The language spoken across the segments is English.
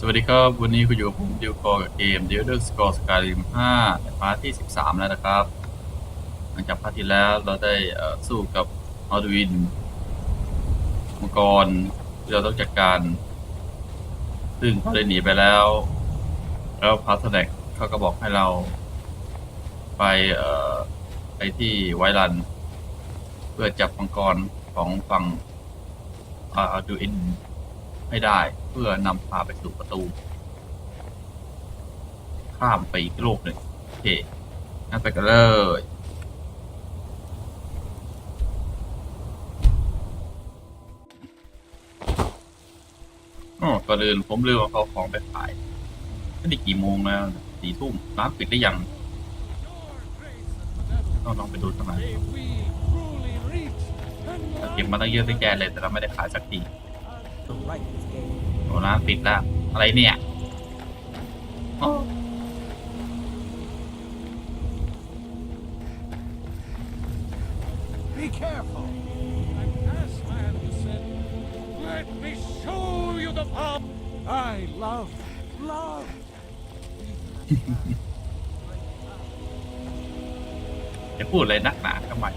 วัสดีครับวันนี้คุณอยู่กับผมดิวคอร์กับเกม Dewcore Skyrim 5ในพาร์ทที่13แล้วนะครับหลังจากพาร์ทที่แล้วเราได้สู้กับอัลดวินมังกรที่เราต้องจัดการซึ่งเขาได้หนีไปแล้วพาร์ทแนกเขาก็บอกให้เราไปที่ไวรันเพื่อจับมังกรของฝั่งอัลดวินให้ได้เพื่อนำพาไปสู่ประตูข้ามไปอีกโลกหนึ่งโอเคงั้นไปกันเลยก่อนอื่นผมลืมเอาของไปขายไม่ได้กี่โมงแล้ว4 ทุ่มร้านปิดได้ยังต้องลองไปดูสักหน่อยเก็บมาตั้งเยอะตั้งแยะเลยแต่เราไม่ได้ขายสักทีโอ้ร้านปิดแล้วอะไรเนี่ยBe careful. As man said, let me show you the path. I love. จะพูดอะไรนักหนาทำไม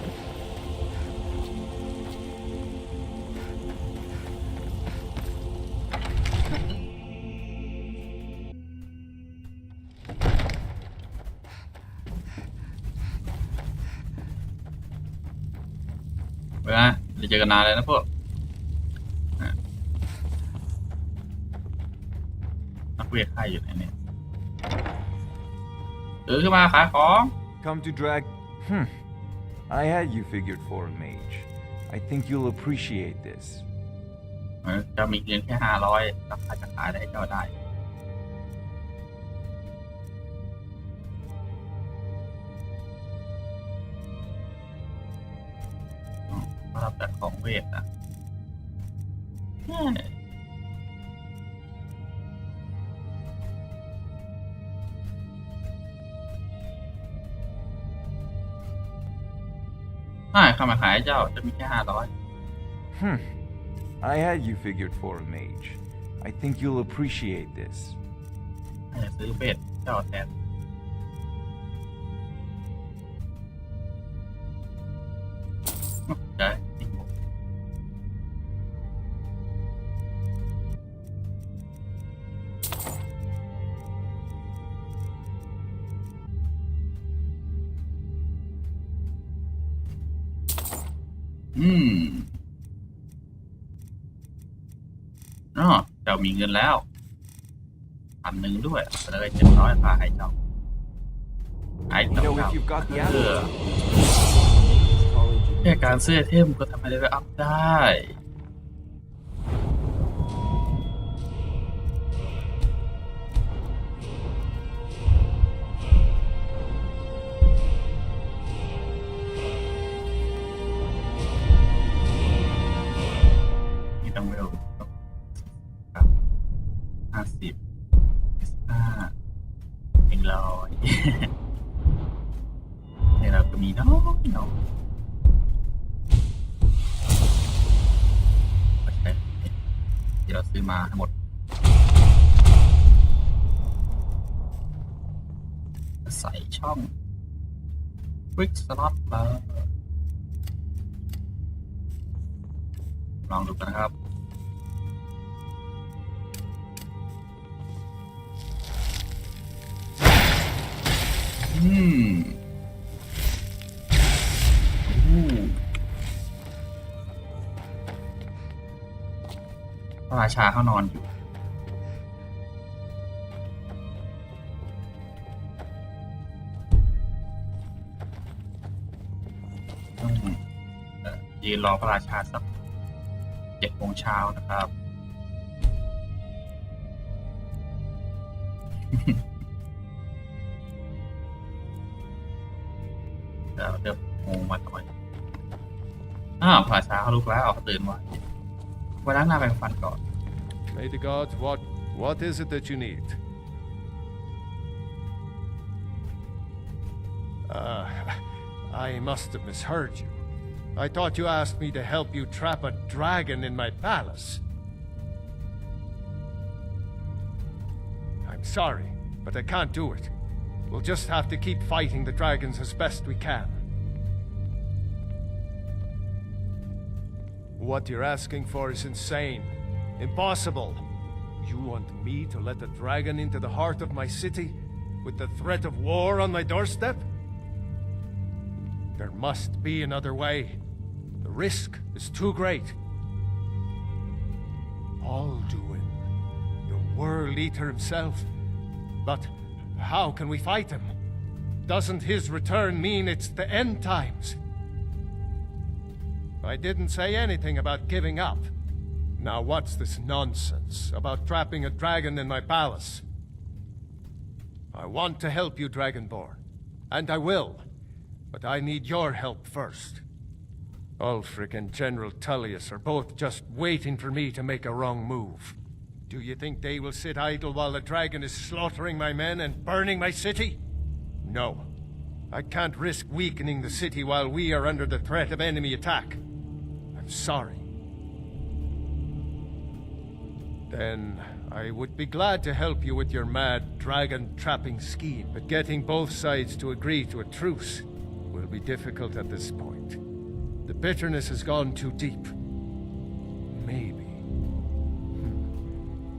เวลาเจอกันนานเลยนะพวกนักเวทไข่อยู่ไหนเนี่ยขึ้นมาขายของ Come to drag. I had you figured for a mage. I think you'll appreciate this. จะมีเงินแค่500ราคาจะขายได้เจ้าได้รับแต่ของเวทนะเข้ามาขายเจ้าจะมีแค่I had you figured for a mage. I think you'll appreciate this. ซื้อเวทเจ้าแทนได้เจ้ามีเงินแล้ว1,000ด้วยเลย700พาให้เจ้าไอ้เจ้าแค่การซื้อไอเทมก็ทำให้เลเวลอัพได้50 15 100เนี่ยเราก็มีน้อยที่เราซื้อมาทั้งหมดใส่ช่องควิกสล็อตแล้วลองดูกันนะครับพระราชาเขานอนอยู่ยืนรอพระราชาสัก7 โมงเช้านะครับเดี๋ยวโมงมาหน่อยพระราชาเขาลุกแล้วเขาตื่นมาไปล้างหน้าแปรงฟันก่อน May the gods, what is it that you need? I must have misheard you. I thought you asked me to help you trap a dragon in my palace. I'm sorry, but I can't do it. We'll just have to keep fighting the dragons as best we can. What you're asking for is insane. Impossible. You want me to let a dragon into the heart of my city with the threat of war on my doorstep? There must be another way. The risk is too great. Alduin, the World Eater himself. But how can we fight him? Doesn't his return mean it's the end times? I didn't say anything about giving up. Now what's this nonsense about trapping a dragon in my palace? I want to help you, Dragonborn, and I will, but I need your help first. Ulfric and General Tullius are both just waiting for me to make a wrong move. Do you think they will sit idle while the dragon is slaughtering my men and burning my city? No. I can't risk weakening the city while we are under the threat of enemy attack. I'm sorry. Then I would be glad to help you with your mad dragon-trapping scheme, but getting both sides to agree to a truce will be difficult at this point. The bitterness has gone too deep. Maybe.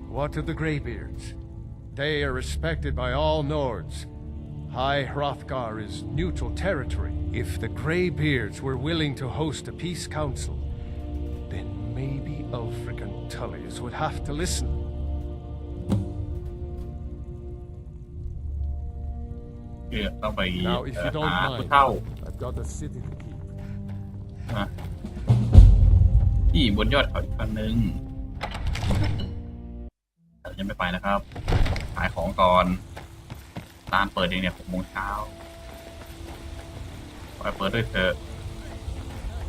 What of the Greybeards? They are respected by all Nords. High Hrothgar is neutral territory. If the Greybeards were willing to host a peace council, then maybe Ulfric and Tullius would have to listen. ต้องไป Now, if you don't หาผู้ mind, เฒ่า I've got a city to keep. ที่บนยอดเขาอีกครั้งหนึ่งแต่ยังไม่ไปนะครับ ขายของก่อนร้านเปิดเองเนี่ย6 โมงเช้าไปเปิดด้วยเถอะ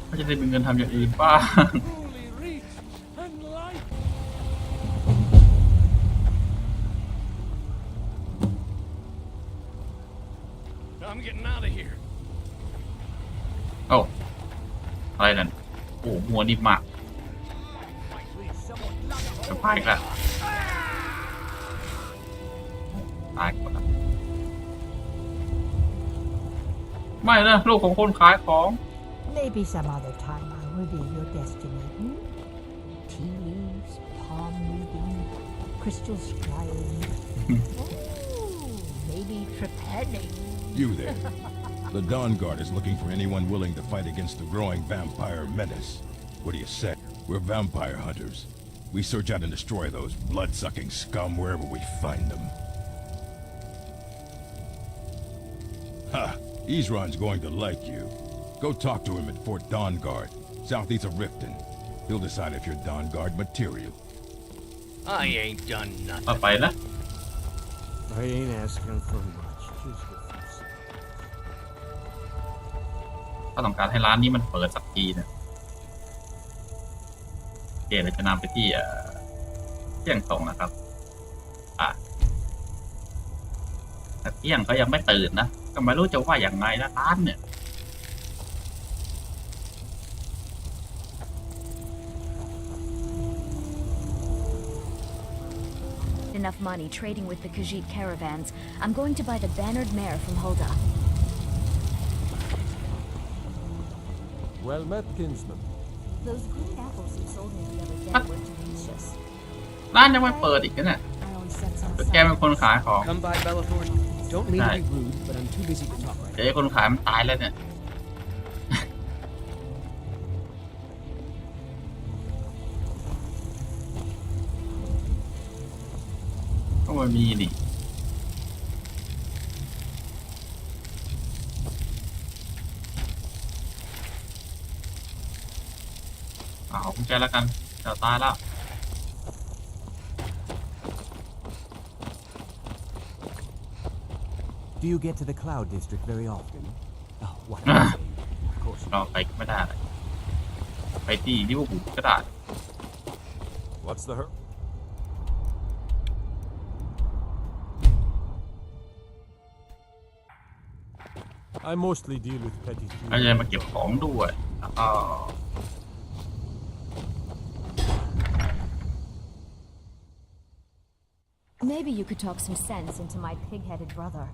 ก็จะได้มีเงินทำอย่างอื่นบ้าง Truly rich and light. I'm getting out of here. โอ้อะไรนั่นโอ้หัวนิ่มมากจะพายอีกแล้วตายก่อนไม่นะลูกของคนขายของ Maybe some other time I'll reveal your destiny. Tea leaves, palm reading, crystals flying. Maybe trepanning. You there. The Dawn Guard is looking for anyone willing to fight against the growing vampire menace. What do you say? We're vampire hunters. We search out and destroy those blood-sucking scum wherever we find them. Ha! Isran's going to like you. Go talk to him at Fort Dawn Guard, southeast of Riften. He'll decide if you're Dawn Guard material. I ain't done ต่อ nothing. ไปนะ I ain't asking for much. Just a few cents. ถ้าต้องการให้ร้านนี้มันเปิดสักทีเนี่ยเดี๋ยวเราจะนำไปที่เที่ยงตรงนะครับแต่เที่ยงเขายังไม่ตื่นนะก็ไม่รู้จะว่าอย่างไรนะร้านเนี่ย enough money trading with the Khajiit caravans. I'm going to buy the bannered mare from Hulda. Well met, kinsman. Those green apples you sold me the other day were delicious. ร้านยังไม่เปิดอีกนะเนี่ย I own sets on แกเป็นคนขายของ Come by Bellathorn. Don't mean to be rude, but I'm too busy to talk right เจ๊คนขายมันตายแล้วเนี่ย ก็มันมีนี่เอากุญแจแล้วกันจะตายแล้ว Do you get to the Cloud District very often? Oh, what a shame. Of course เราไปไม่ได้เลยไปที่ลิเวอร์พูลก็ได้ What's the hurt? I mostly deal with petty เราจะมาเก็บของด้วยแล้วก็ Maybe you could talk some sense into my pig-headed brother.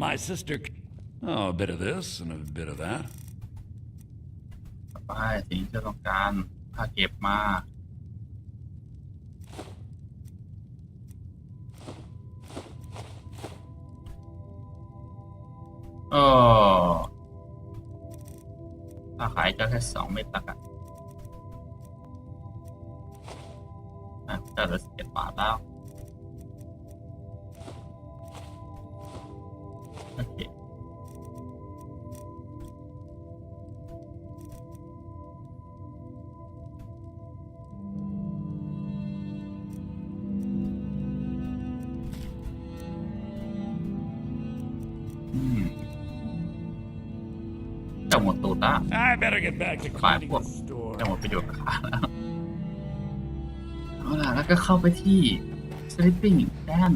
My sister. Oh, a bit of this and a bit of that. ไปสิ่งที่เราต้องการถ้าเก็บมาถ้าขายก็แค่2 เม็ดละกันก็เหลือ11 บาทแล้วโอเคจะหมดตูดละ I better get back to ขาย cleaning พวก the store. จะหมดประโยชน์กับขาแล้วเอาล่ะแล้วก็เข้าไปที่ sleeping den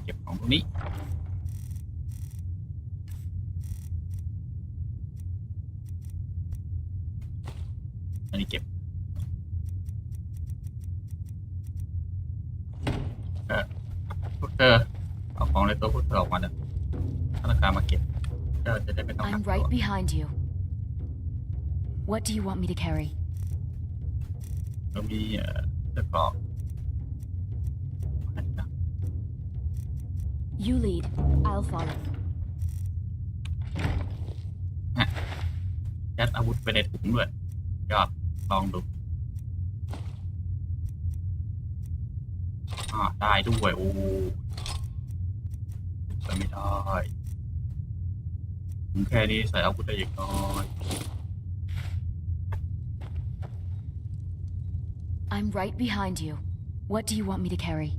เก็บของตรงนี้อันนี้เก็บพวกเธอเอาของในตัวพวกเธอออกมาเนี่ยธนาคารมาเก็บเธอจะได้ไม่ต้องหัก I'm ตัว right behind you. What do you want me to carry? ก็มีเสื้อกรอก You lead. I'll follow. ยัดอาวุธไปในถุงด้วยยอดลองดูได้ด้วยโอ้ใส่ไม่ได้ผมแค่นี้ใส่อาวุธได้อีกน้อย I'm right behind you. What do you want me to carry?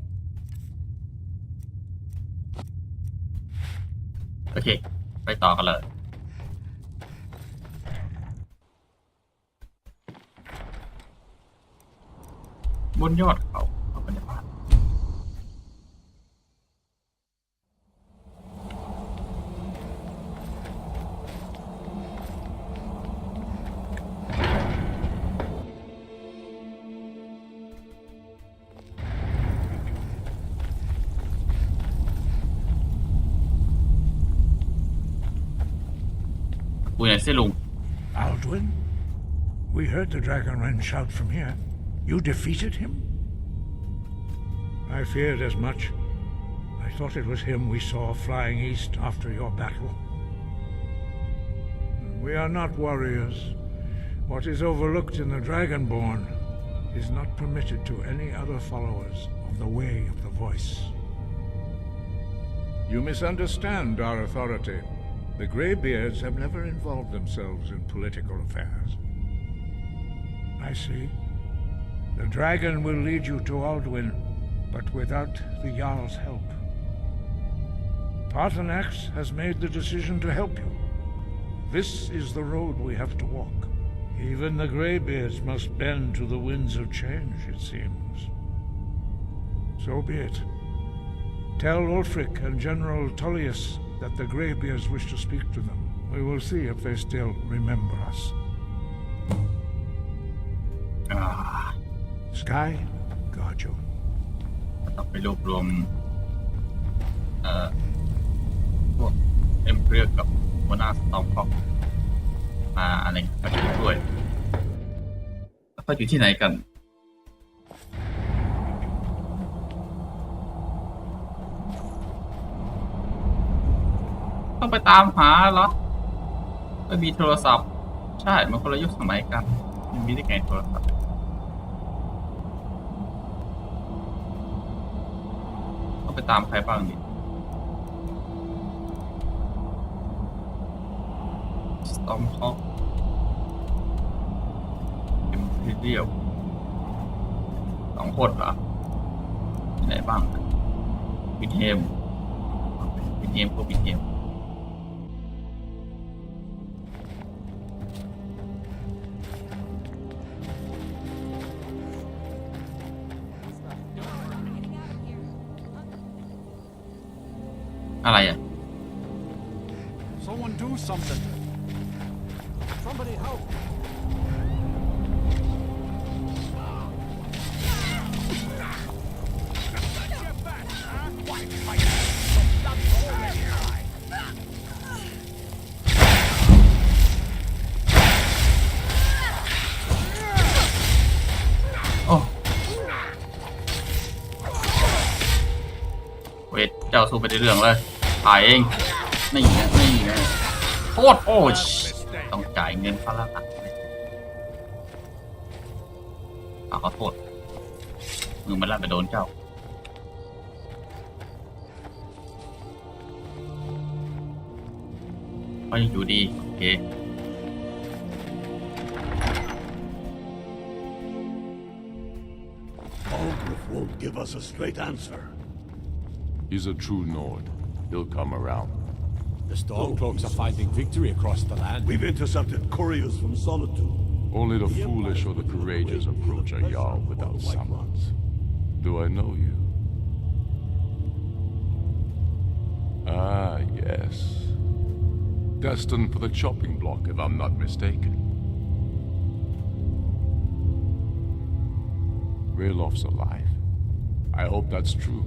โอเคไปต่อกันเลยบนยอดเขาบรรยากาศคุยหน่อยสิลุง Alduin? We heard the Dragonren shout from here. You defeated him? I feared as much. I thought it was him we saw flying east after your battle. We are not warriors. What is overlooked in the Dragonborn is not permitted to any other followers of the Way of the Voice. You misunderstand our authority. The Greybeards have never involved themselves in political affairs. I see. The dragon will lead you to Alduin, but without the Jarl's help. Paarthurnax has made the decision to help you. This is the road we have to walk. Even the Greybeards must bend to the winds of change, it seems. So be it. Tell Ulfric and General Tullius that the Greybeards wish to speak to them. We will see if they still remember us. Sky, guard you. ต้องไปรวบรวมพวกเอ็มเปรียกับหัวหน้าสตอมพ็อกมาอะไรกันด้วยแล้วก็อยู่ที่ไหนกันต้องไปตามหาเหรอไม่มีโทรศัพท์ใช่มันคนละยุคสมัยกันมันมีได้ไงโทรศัพท์ต้องไปตามใครบ้างนี่สตอมพ็อกเอ็มพีเรียล2 คนเหรอที่ไหนบ้างวินเฮมพวกวินเฮม อะไรอ่ะ Someone do something. Somebody help! Oh. เวทเจ้าสู้ไปในเรื่องเลยถ่ายเองนี่ไงโทษโอ้ยต้องจ่ายเงินค่าละตัดขอโทษมือมันลั่นไปโดนเจ้าก็ยังอยู่ดีโอเค Algrith won't give us a straight answer. He's a true Nord. He'll come around. The Stormcloaks are finding victory across the land. We've intercepted couriers from Solitude. Only the foolish or the courageous approach a Jarl without summons. Do I know you? Ah, yes. Destined for the chopping block, if I'm not mistaken. Raylof's alive. I hope that's true.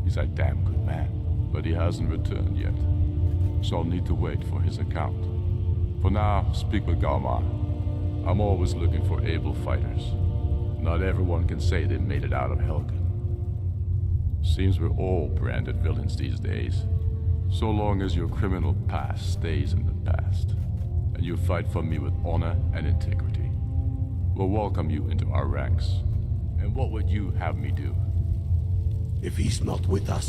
He's a damn good man, but he hasn't returned yet. So I'll need to wait for his account. For now, speak with Galmar. I'm always looking for able fighters. Not everyone can say they made it out of Helgen. Seems we're all branded villains these days. So long as your criminal past stays in the past, and you fight for me with honor and integrity, we'll welcome you into our ranks. And what would you have me do? If he's not with us,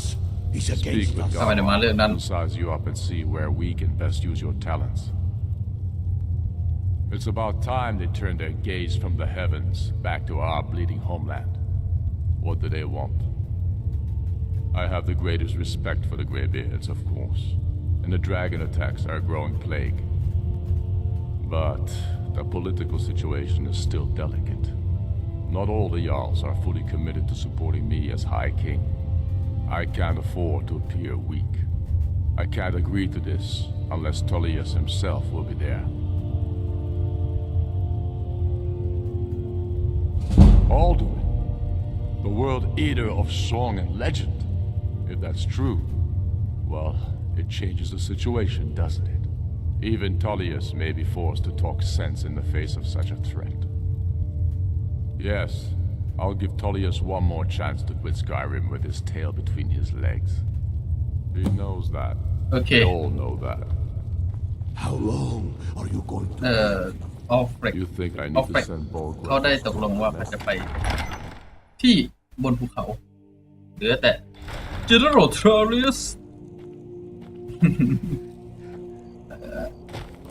he's Speak against with us. Galmar. He'll size you up and see where we can best use your talents. It's about time they turned their gaze from the heavens back to our bleeding homeland. What do they want? I have the greatest respect for the Greybeards, of course, and the dragon attacks are a growing plague. But the political situation is still delicate. Not all the Jarls are fully committed to supporting me as High King. I can't afford to appear weak. I can't agree to this unless Tullius himself will be there. I'll do it. The world eater of song and legend. If that's true, well, it changes the situation, doesn't it? Even Tullius may be forced to talk sense in the face of such a threat. Yes, I'll give Tullius one more chance to quit Skyrim with his tail between his legs. He knows that. Okay. They all know that. How long are you going to ออฟเฟรก You think I ออ need ฟเฟร to ก send Borg เขาได้ตกลงว่าเขาจะไปที่บนภูเขาเหลือแต่ General Tullius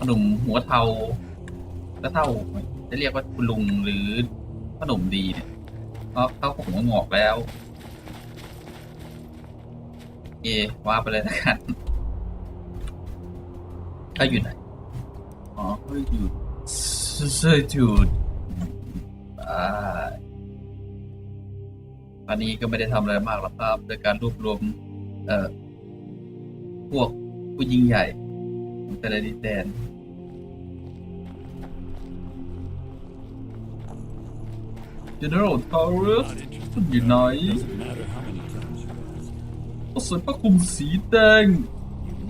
หนุ่มหัวเทาและเท่าจะเรียกว่าคุณลุงหรือขนมดีเนี่ยเขาผมก็งอกแล้วว่าไปเลยนะกันเขาอยู่ไหนอ๋อเขาอยู่Solitude ตอนนี้ก็ไม่ได้ทำอะไรมากหรอกครับโดยการรวบรวมพวกผู้ยิ่งใหญ่ของแต่ละดินแดนGeneral Tullius อยู่ไหนเขาใส่ผ้าคลุมสีแดง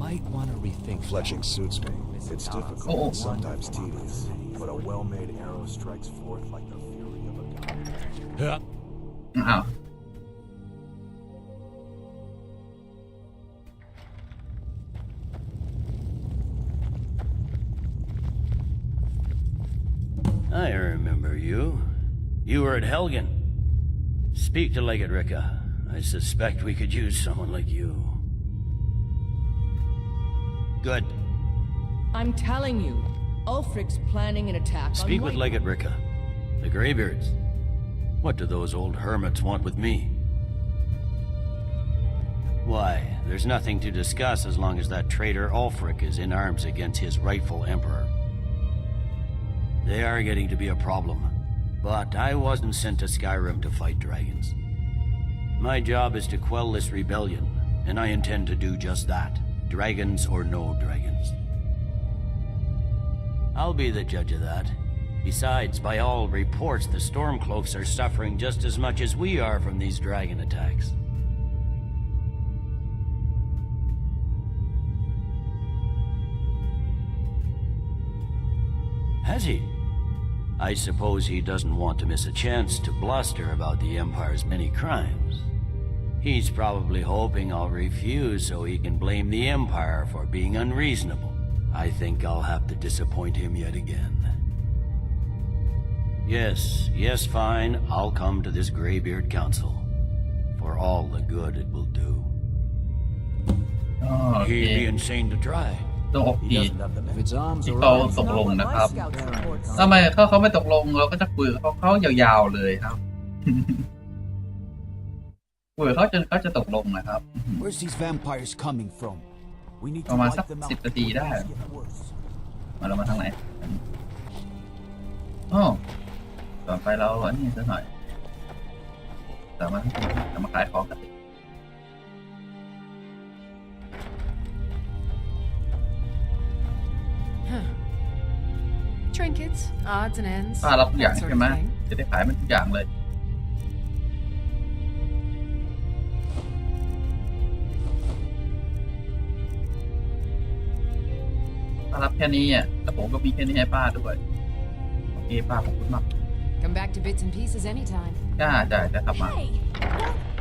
Might want to rethink. Fletching suits me. It's difficult and sometimes tedious, but a well-made arrow strikes forth like the fury of a god. อ้าว I remember you. You were at Helgen. Speak to Legate Ricka. I suspect we could use someone like you. Good. I'm telling you, Ulfric's planning an attack on Speak with Legate Ricka. The Greybeards. What do those old hermits want with me? Why, there's nothing to discuss as long as that traitor Ulfric is in arms against his rightful emperor. They are getting to be a problem, but I wasn't sent to Skyrim to fight dragons. My job is to quell this rebellion, and I intend to do just that, dragons or no dragons. I'll be the judge of that. Besides, by all reports, the Stormcloaks are suffering just as much as we are from these dragon attacks. Has he? I suppose he doesn't want to miss a chance to bluster about the Empire's many crimes. He's probably hoping I'll refuse so he can blame the Empire for being unreasonable. I think I'll have to disappoint him yet again. Yes, fine, I'll come to this Greybeard Council. For all the good it will do. He'd be insane to try. ต้องอกดี If its arms ที่ are เขา around ตกลง Not นะ what ครับ my scout reports ทำไมเขาไม่ตกลงเราก็จะคุยกับเขายาวๆเลยครับ คุยกับเขาจนเขาจะตกลงนะครับ Where's these vampires coming from? We need ป to ระมาณ wipe สัก them out 10 นาที before ได้ things get worse. มาเรามาทางไหนอ๋อก่อนไปเราอันนี้สักหน่อยแต่มาขายของกัน Trinkets, odds and ends. ป้ารับทุกอย่าง that sort ใช่ of ไหม thing. จะได้ขายมันทุกอย่างเลยป้ารับแค่นี้อ่ะแต่ผมก็มีแค่นี้ให้ป้าด้วยโอเคป้าขอบคุณมาก Come back to bits and pieces anytime. จ้าจะกลับมา Hey,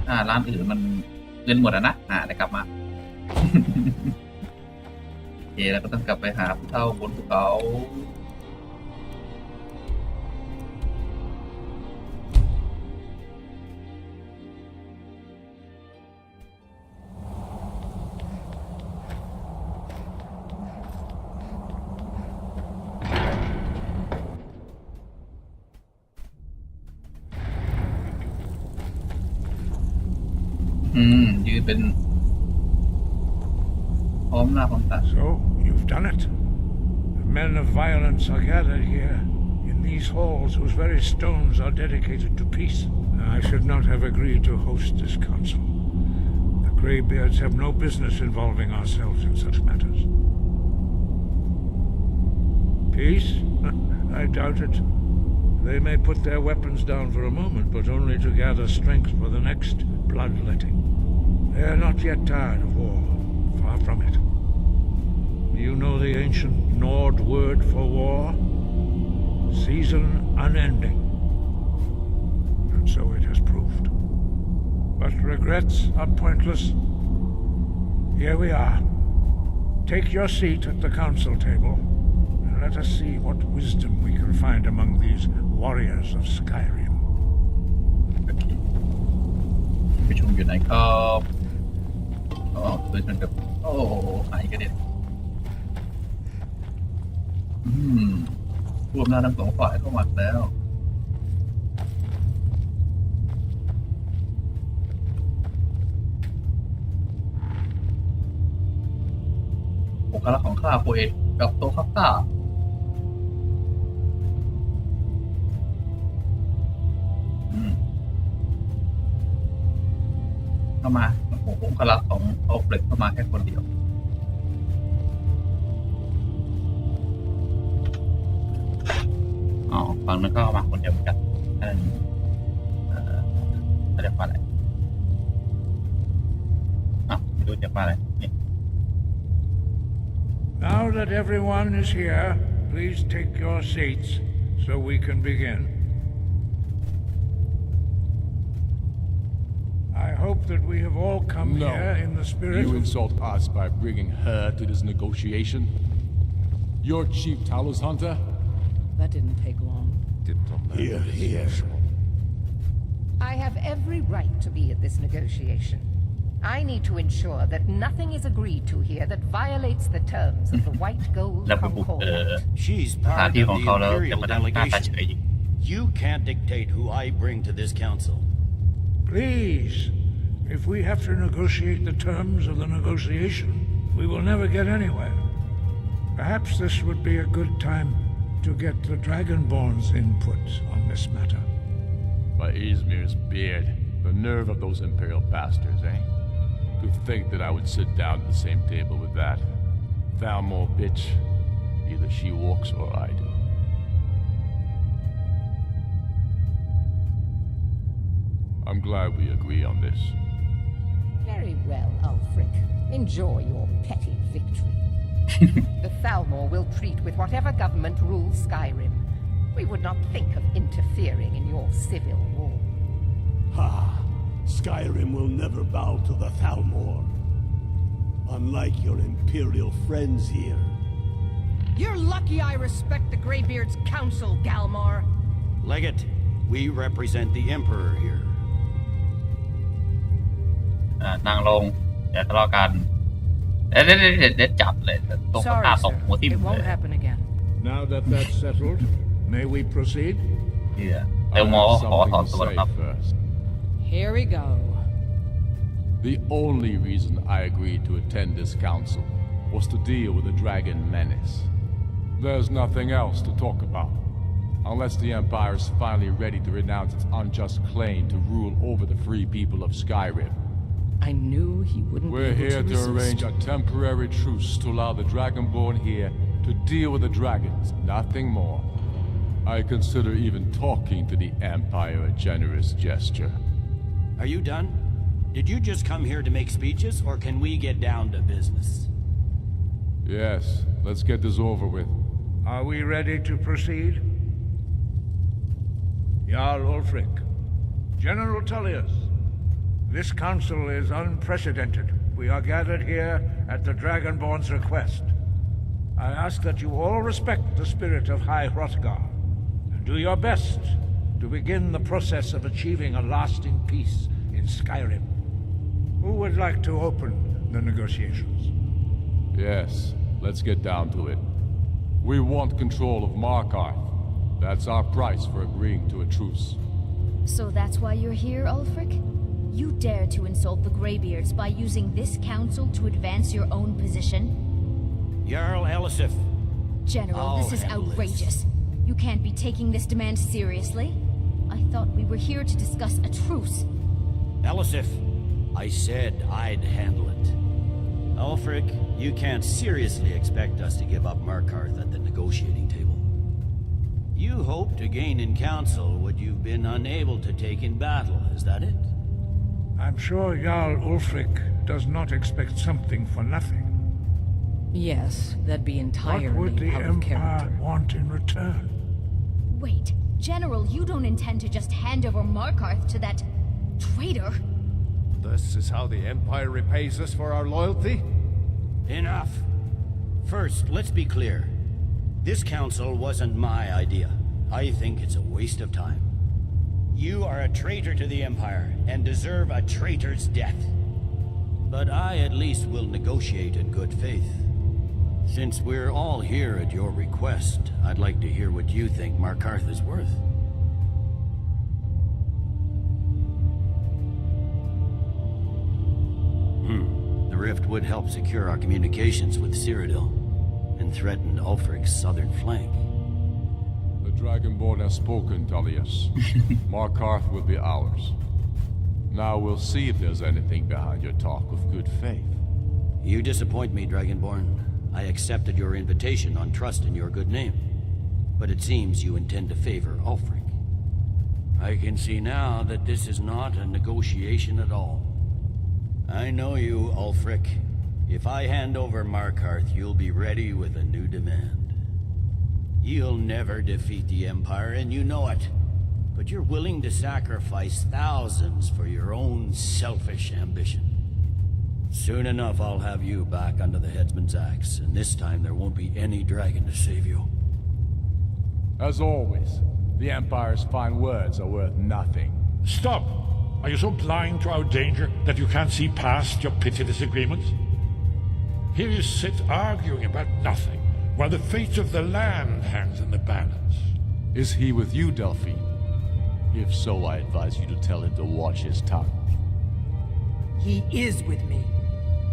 what? ร้านอื่นมันเงินหมดนะเดี๋ยวกลับมา โอเคแล้วก็ต้องกลับไปหาผู้เฒ่าบนภูเขายืนเป็นพร้อมหน้าพร้อมตา So, you've done it. The men of violence are gathered here, in these halls whose very stones are dedicated to peace. I should not have agreed to host this council. The Greybeards have no business involving ourselves in such matters. Peace? I doubt it. They may put their weapons down for a moment, but only to gather strength for the next bloodletting. They are not yet tired of war. Far from it. You know the ancient Nord word for war? Season unending. And so it has proved. But regrets are pointless. Here we are. Take your seat at the council table, and let us see what wisdom we can find among these warriors of Skyrim. ประชุมอยู่ไหนครับเปิดกันกับหายกันเด็ดรวมหน้าทั้งสองฝ่ายเข้ามาแล้วองค์การของข้าโพเอตกับโตคัพต้าเข้ามาองค์การของเอาเปลือกเข้ามาแค่คนเดียวฝั่งนั้นก็เข้ามาคนเดียวเหมือนกันเรียกว่าอะไรไม่รู้จะว่าอะไรนี่ Now that everyone is here, please take your seats so we can begin. I hope that we have all come here in the spirit. You insult us by bringing her to this negotiation? Your chief Talos hunter? That didn't take long. Here. I have every right to be at this negotiation. I need to ensure that nothing is agreed to here that violates the terms of the White Gold Concord. She's part of the Imperial delegation. You can't dictate who I bring to this council. Please, if we have to negotiate the terms of the negotiation, we will never get anywhere. Perhaps this would be a good time to get the Dragonborn's input on this matter. By Izmir's beard, the nerve of those Imperial bastards, eh? To think that I would sit down at the same table with that Thalmor bitch. Either she walks or I do. I'm glad we agree on this. Very well, Ulfric. Enjoy your petty victory. The Thalmor will treat with whatever government rules Skyrim. We would not think of interfering in your civil war. Ha! Skyrim will never bow to the Thalmor. Unlike your Imperial friends here. You're lucky I respect the Greybeard's counsel, Galmar. Legate, we represent the Emperor here. นางลงอย่าทะเลาะกันเด็ดจับเลยตรงตาตกหัวทิ่ม It เลย won't happen again. Now that that's settled, may we proceed? เดี๋ยวหมอขอถอนตัวครับ Here we go. The only reason I agreed to attend this council was to deal with the dragon menace. There's nothing else to talk about. Unless the Empire is finally ready to renounce its unjust claim to rule over the free people of Skyrim. I knew he wouldn't We're be able here to to arrange a temporary truce to allow the Dragonborn here to deal with the dragons, nothing more. I consider even talking to the Empire a generous gesture. Are you done? Did you just come here to make speeches, or can we get down to business? Yes, let's get this over with. Are we ready to proceed? Jarl Ulfric, General Tullius, this council is unprecedented. We are gathered here at the Dragonborn's request. I ask that you all respect the spirit of High Hrothgar and do your best to begin the process of achieving a lasting peace in Skyrim. Who would like to open the negotiations? Yes, let's get down to it. We want control of Markarth. That's our price for agreeing to a truce. So that's why you're here, Ulfric? You dare to insult the Greybeards by using this council to advance your own position? Jarl Elisif. General, this is outrageous. You can't be taking this demand seriously. I thought we were here to discuss a truce. Elisif, I said I'd handle it. Ulfric, you can't seriously expect us to give up Markarth at the negotiating table. You hope to gain in council what you've been unable to take in battle, is that it? I'm sure Jarl Ulfric does not expect something for nothing. Yes, that'd be entirely What would the out of Empire character. want in return? Wait, General, you don't intend to just hand over Markarth to that traitor? This is how the Empire repays us for our loyalty? Enough. First, let's be clear. This council wasn't my idea. I think it's a waste of time. You are a traitor to the Empire and deserve a traitor's death. But I at least will negotiate in good faith. Since we're all here at your request, I'd like to hear what you think Markarth is worth. The rift would help secure our communications with Cyrodiil and threaten Ulfric's southern flank. The Dragonborn has spoken, Tullius. Markarth will be ours. Now we'll see if there's anything behind your talk of good faith. You disappoint me, Dragonborn. I accepted your invitation on trust in your good name. But it seems you intend to favor Ulfric. I can see now that this is not a negotiation at all. I know you, Ulfric. If I hand over Markarth, you'll be ready with a new demand. You'll never defeat the Empire, and you know it. But you're willing to sacrifice thousands for your own selfish ambition. Soon enough, I'll have you back under the headsman's axe, and this time there won't be any dragon to save you. As always, the Empire's fine words are worth nothing. Stop! Are you so blind to our danger that you can't see past your petty disagreements? Here you sit arguing about nothing, while the fate of the land hangs in the balance. Is he with you, Delphine? If so, I advise you to tell him to watch his tongue. He is with me,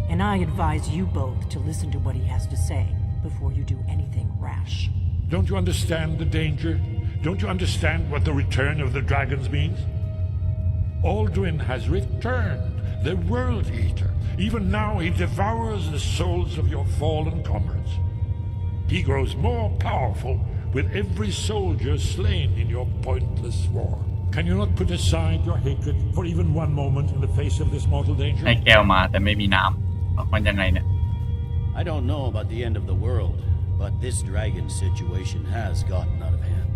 and I advise you both to listen to what he has to say before you do anything rash. Don't you understand the danger? Don't you understand what the return of the dragons means? Aldrin has returned, the World Eater. Even now he devours the souls of your fallen comrades. He grows more powerful with every soldier slain in your pointless war. Can you not put aside your hatred for even one moment in the face of this mortal danger? ให้แก้วมาแต่ไม่มีน้ำมันยังไงเนี่ย I don't know about the end of the world, but this dragon situation has gotten out of hand.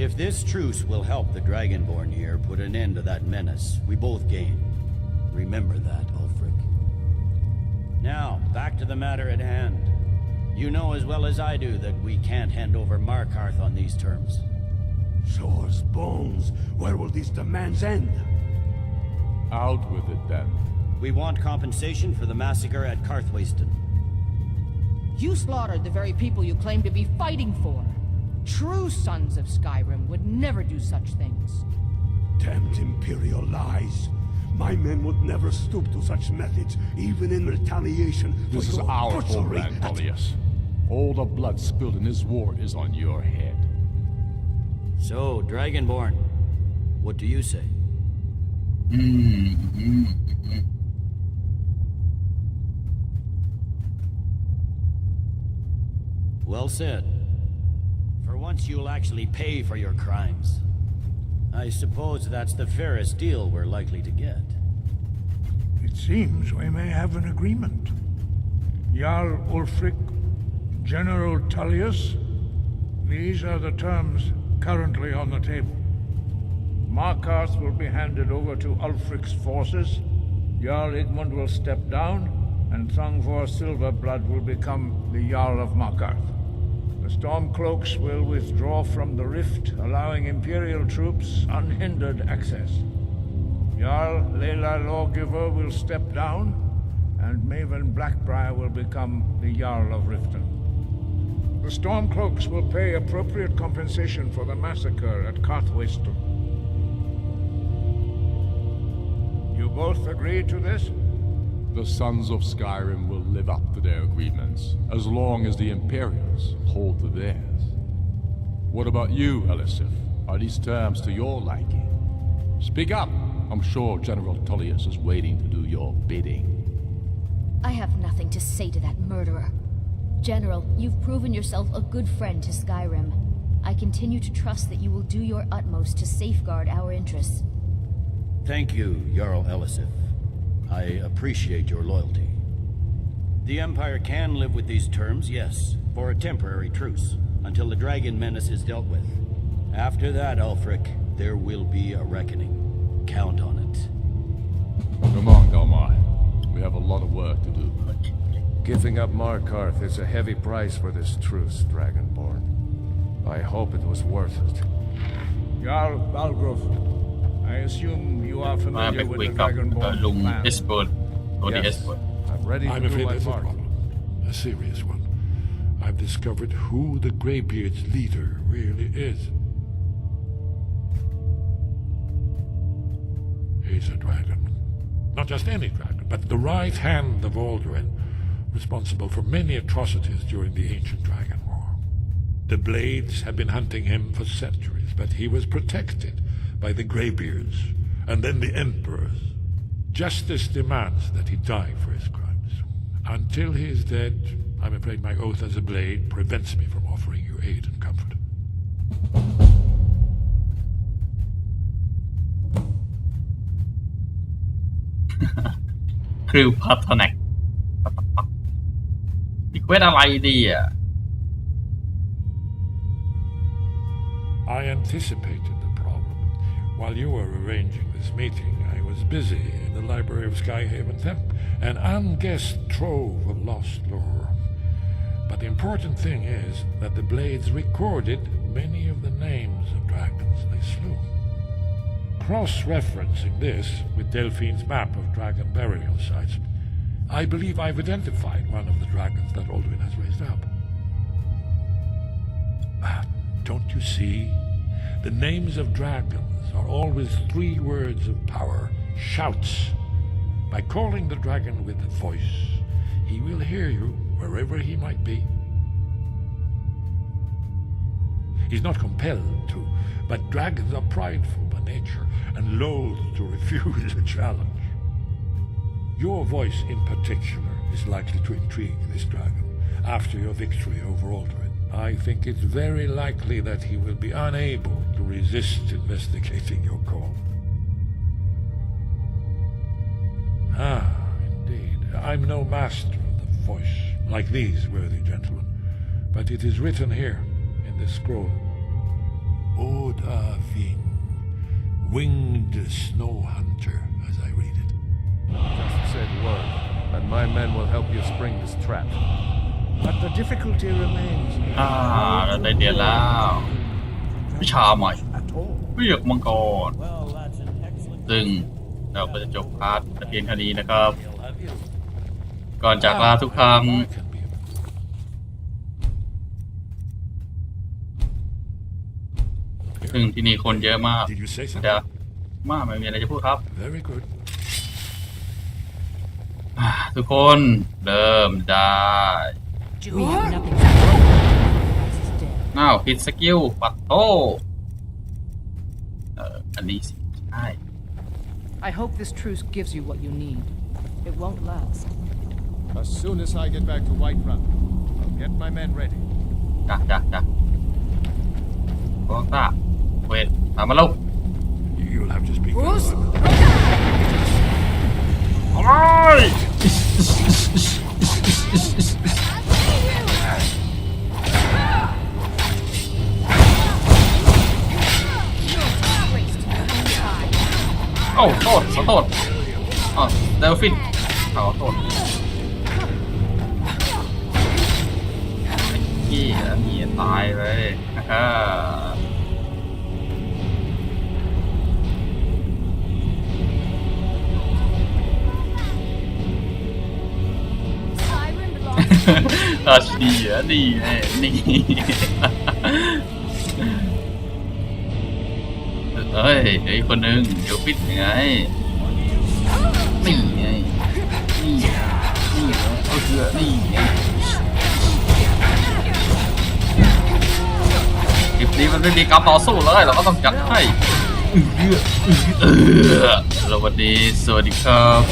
If this truce will help the Dragonborn here put an end to that menace, we both gain. Remember that, Ulfric. Now, back to the matter at hand. You know as well as I do that we can't hand over Markarth on these terms. Swords, bones, where will these demands end? Out with it then. We want compensation for the massacre at Karthwasten. You slaughtered the very people you claim to be fighting for. True sons of Skyrim would never do such things. Damned Imperial lies. My men would never stoop to such methods, even in retaliation. This is our homeland, Tullius. All the blood spilled in this war is on your head. So, Dragonborn, what do you say? Well said. For once you'll actually pay for your crimes. I suppose that's the fairest deal we're likely to get. It seems we may have an agreement. Jarl Ulfric, General Tullius, these are the terms currently on the table. Markarth will be handed over to Ulfric's forces, Jarl Igmund will step down, and Thangvor Silverblood will become the Jarl of Markarth. The Stormcloaks will withdraw from the rift, allowing Imperial troops unhindered access. Jarl Lela Lawgiver will step down, and Maven Blackbriar will become the Jarl of Riften. The Stormcloaks will pay appropriate compensation for the massacre at Karthwasten. You both agree to this? The sons of Skyrim will live up to their agreements, as long as the Imperials hold to theirs. What about you, Elisif? Are these terms to your liking? Speak up! I'm sure General Tullius is waiting to do your bidding. I have nothing to say to that murderer. General, you've proven yourself a good friend to Skyrim. I continue to trust that you will do your utmost to safeguard our interests. Thank you, Jarl Elisif. I appreciate your loyalty. The Empire can live with these terms, yes, for a temporary truce, until the dragon menace is dealt with. After that, Ulfric, there will be a reckoning. Count on it. Come on, Galmai. We have a lot of work to do. Giving up Markarth is a heavy price for this truce, Dragonborn. I hope it was worth it. Jarl Balgrove, I assume you are familiar with the Dragonborn plan. Yes, I'm ready to do my part. A serious one. I've discovered who the Greybeard's leader really is. He's a dragon. Not just any dragon, but the right hand of Alduin, responsible for many atrocities during the Ancient Dragon War. The Blades have been hunting him for centuries, but he was protected by the Greybeards, and then the Emperors. Justice demands that he die for his crimes. Until he is dead, I'm afraid my oath as a Blade prevents me from offering you aid and comfort. คือพัฒนักอีกเวทอะไรดีอ่ะ I anticipated the problem. While you were arranging this meeting, I was busy in the library of Skyhaven Temple, an unguessed trove of lost lore. But the important thing is that the Blades recorded many of the names of dragons they slew. Cross-referencing this with Delphine's map of dragon burial sites, I believe I've identified one of the dragons that Alduin has raised up. Don't you see? The names of dragons are always 3 words of power, shouts. By calling the dragon with a voice, he will hear you wherever he might be. He's not compelled to, but dragons are prideful by nature and loath to refuse a challenge. Your voice in particular is likely to intrigue this dragon after your victory over Alduin. I think it's very likely that he will be unable to resist investigating your call. Ah, indeed. I'm no master of the voice, like these worthy gentlemen, but it is written here in this scroll. Oda Ving, winged snow hunter, as I read it. Just said word, and my men will help you spring this trap. But the difficulty remains. เราได้เดียนแล้ววิชาใหม่เรียกมังกรซึ่งเราก็จะจบพาร์ทแต่เพียงเท่านี้นะครับ ก่อนจากลาทุกครั้งซึ่งที่นี่คนเยอะมากเดี๋ยวไม่มีอะไรจะพูดครับ ทุกคนเริ่มได้อ้าวผิดสกิลปัดโต้อันนี้สิใช่ I hope this truce gives you what you need. It won't last. As soon as I get back to Whiterun, I'll get my men ready. จ้ะโอ้ตาเวทตามมาลูก You'll have to speak. อะไรโอ้โทษขอโทษอ๋อเดลฟินขอโทษพี่อันนี้ตายเลยนะครับ ราชีอ่ะนี่นี่เฮ้ยเดี๋ยวอีกคนนึงเดี๋ยวปิดยังไงนี่ไงนี่เอาเสือนี่ไงคลิปนี้มันไม่มีการต่อสู้เลยเราก็ต้องจัดให้สวัสดีครับ